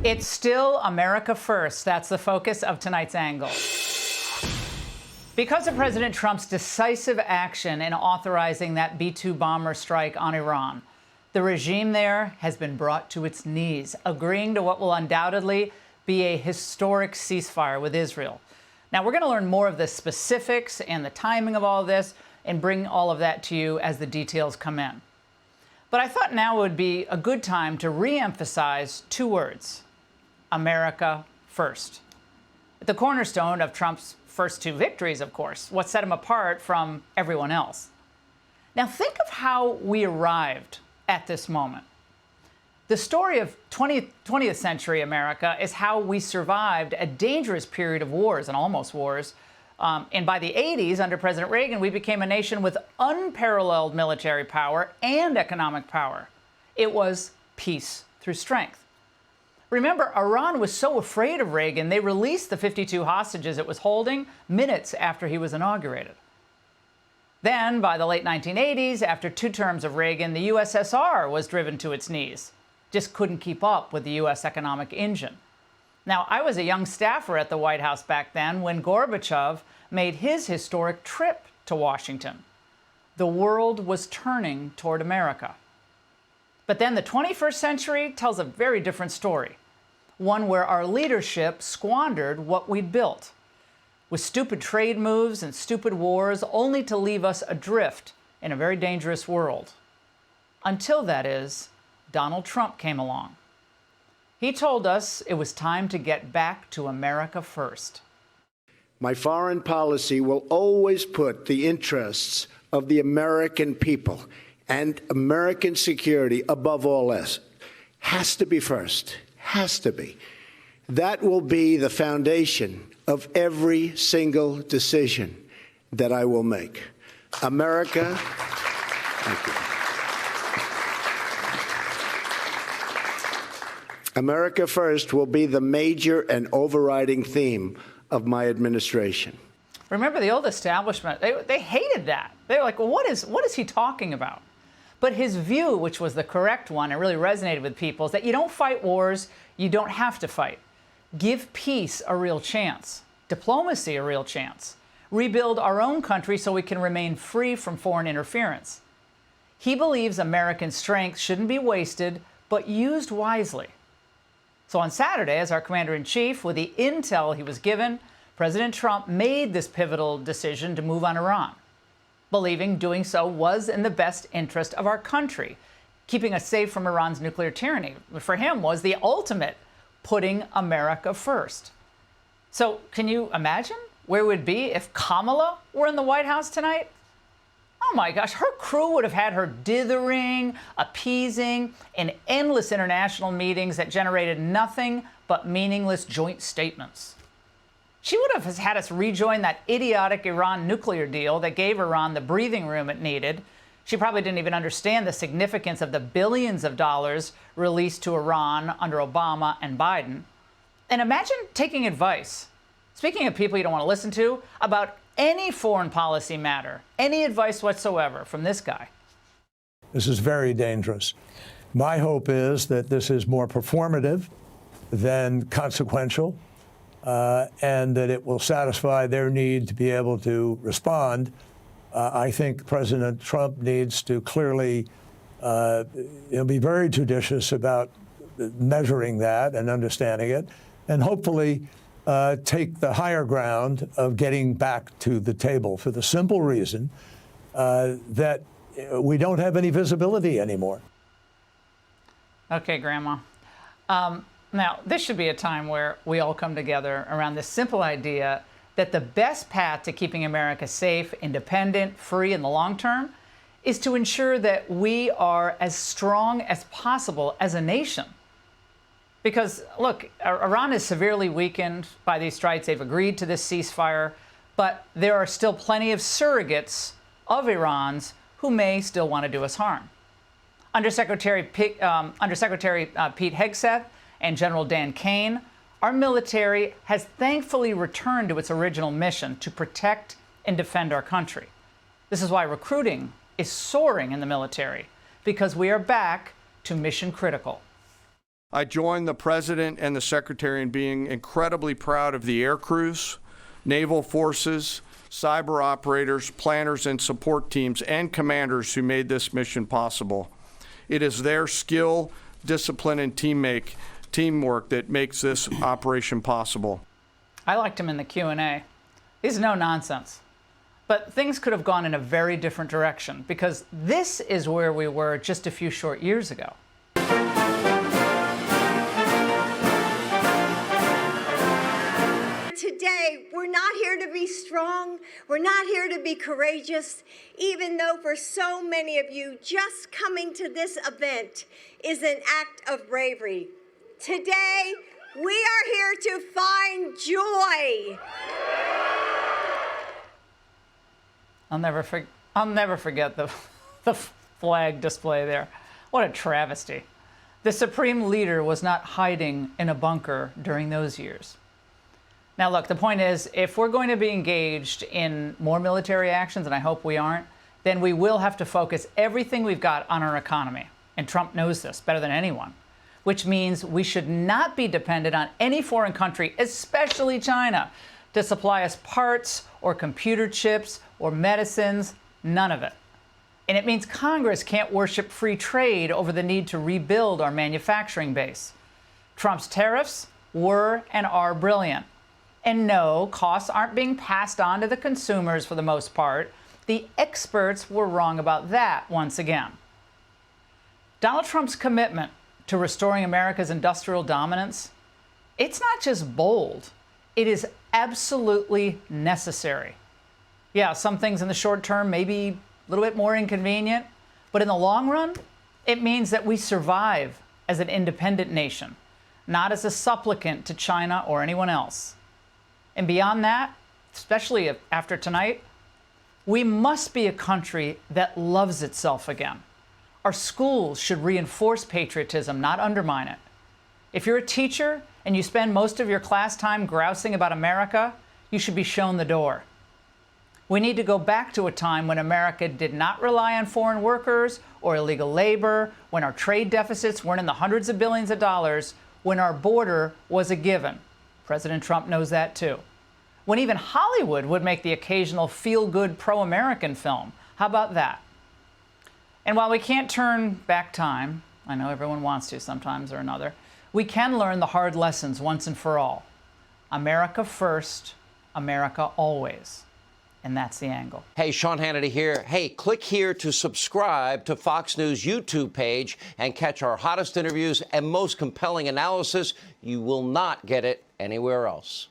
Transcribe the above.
It's still America first. That's the focus of tonight's angle. Because of President Trump's decisive action in authorizing that B-2 bomber strike on Iran, the regime there has been brought to its knees, agreeing to what will undoubtedly be a historic ceasefire with Israel. Now, we're going to learn more of the specifics and the timing of all of this and bring all of that to you as the details come in. But I thought now would be a good time to re-emphasize two words: America first. The cornerstone of Trump's first two victories, of course, what set him apart from everyone else. Now, think of how we arrived at this moment. The story of 20th century America is how we survived a dangerous period of wars and almost wars. And by the 80s, under President Reagan, we became a nation with unparalleled military power and economic power. It was peace through strength. Remember, Iran was so afraid of Reagan, they released the 52 hostages it was holding minutes after he was inaugurated. Then, by the late 1980s, after 2 terms of Reagan, the USSR was driven to its knees. Just couldn't keep up with the U.S. economic engine. Now, I was a young staffer at the White House back then when Gorbachev made his historic trip to Washington. The world was turning toward America. But then the 21st century tells a very different story, one where our leadership squandered what we'd built, with stupid trade moves and stupid wars, only to leave us adrift in a very dangerous world. Until, that is, Donald Trump came along. He told us it was time to get back to America first. My foreign policy will always put the interests of the American people and American security above all else. Has to be first. Has to be. That will be the foundation of every single decision that I will make. America. Thank you. America first will be the major and overriding theme of my administration. Remember, the old establishment, they hated that. They were like, well, what is he talking about? But his view, which was the correct one and really resonated with people, is that you don't fight wars you don't have to fight. Give peace a real chance, diplomacy a real chance, rebuild our own country so we can remain free from foreign interference. He believes American strength shouldn't be wasted, but used wisely. So on Saturday, as our commander-in-chief, with the intel he was given, President Trump made this pivotal decision to move on Iran, believing doing so was in the best interest of our country. Keeping us safe from Iran's nuclear tyranny, for him, was the ultimate putting America first. So can you imagine where we'd be if Kamala were in the White House tonight? Oh my gosh, her crew would have had her dithering, appeasing, in endless international meetings that generated nothing but meaningless joint statements. She would have had us rejoin that idiotic Iran nuclear deal that gave Iran the breathing room it needed. She probably didn't even understand the significance of the billions of dollars released to Iran under Obama and Biden. And imagine taking advice, speaking of people you don't want to listen to, about any foreign policy matter, any advice whatsoever from this guy. This is very dangerous. My hope is that this is more performative than consequential, and that it will satisfy their need to be able to respond. I think President Trump needs to clearly be very judicious about measuring that and understanding it, and hopefully take the higher ground of getting back to the table for the simple reason that we don't have any visibility anymore. Okay, Grandma. Now, this should be a time where we all come together around this simple idea that the best path to keeping America safe, independent, free in the long term is to ensure that we are as strong as possible as a nation. Because, look, Iran is severely weakened by these strikes. They've agreed to this ceasefire, but there are still plenty of surrogates of Iran's who may still want to do us harm. Undersecretary Pete Hegseth and General Dan Kane, our military has thankfully returned to its original mission to protect and defend our country. This is why recruiting is soaring in the military, because we are back to mission critical. I join the President and the Secretary in being incredibly proud of the air crews, naval forces, cyber operators, planners and support teams, and commanders who made this mission possible. It is their skill, discipline, and teamwork that makes this operation possible. I liked him in the Q&A. He's no nonsense. But things could have gone in a very different direction, because this is where we were just a few short years ago. Today, we're not here to be strong. We're not here to be courageous, even though for so many of you, just coming to this event is an act of bravery. Today, we are here to find joy. I'll never forget the flag display there. What a travesty. The supreme leader was not hiding in a bunker during those years. Now, look, the point is, if we're going to be engaged in more military actions, and I hope we aren't, then we will have to focus everything we've got on our economy. And Trump knows this better than anyone, which means we should not be dependent on any foreign country, especially China, to supply us parts or computer chips or medicines, none of it. And it means Congress can't worship free trade over the need to rebuild our manufacturing base. Trump's tariffs were and are brilliant. And no, costs aren't being passed on to the consumers for the most part. The experts were wrong about that once again. Donald Trump's commitment to restoring America's industrial dominance, it's not just bold, it is absolutely necessary. Yeah, some things in the short term may be a little bit more inconvenient, but in the long run, it means that we survive as an independent nation, not as a supplicant to China or anyone else. And beyond that, especially after tonight, we must be a country that loves itself again. Our schools should reinforce patriotism, not undermine it. If you're a teacher and you spend most of your class time grousing about America, you should be shown the door. We need to go back to a time when America did not rely on foreign workers or illegal labor, when our trade deficits weren't in the hundreds of billions of dollars, when our border was a given. President Trump knows that too. When even Hollywood would make the occasional feel-good pro-American film. How about that? And while we can't turn back time, I know everyone wants to sometimes or another, we can learn the hard lessons once and for all. America first, America always. And that's the angle. Hey, Sean Hannity here. Hey, click here to subscribe to Fox News YouTube page and catch our hottest interviews and most compelling analysis. You will not get it anywhere else.